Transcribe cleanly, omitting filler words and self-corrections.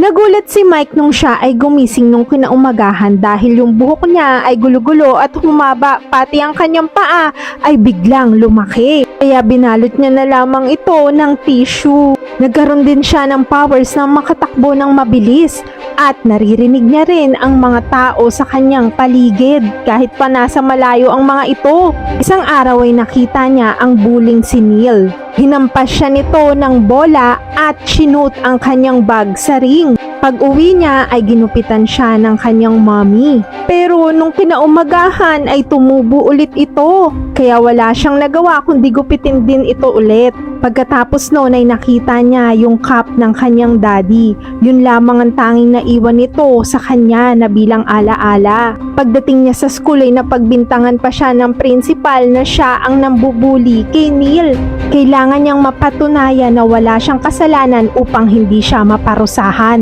Nagulat si Mike nung siya ay gumising nung kinaumagahan dahil yung buhok niya ay gulo-gulo at humaba, pati ang kanyang paa ay biglang lumaki. Kaya binalot niya na lamang ito ng tissue. Nagkaroon din siya ng powers na makatakbo ng mabilis at naririnig niya rin ang mga tao sa kanyang paligid kahit pa nasa malayo ang mga ito. Isang araw ay nakita niya ang buling si Neil. Hinampas siya nito ng bola at sinut ang kanyang bag sa ring. Pag-uwi niya ay ginupitan siya ng kanyang mommy. Pero nung kinaumagahan ay tumubo ulit ito. Kaya wala siyang nagawa kundi gupitin din ito ulit. Pagkatapos noon ay nakita niya yung cup ng kanyang daddy. Yun lamang ang tanging naiwan nito sa kanya na bilang alaala. Pagdating niya sa school ay napagbintangan pa siya ng principal na siya ang nambubuli kay Neil. Kailangan niyang mapatunayan na wala siyang kasalanan upang hindi siya maparusahan.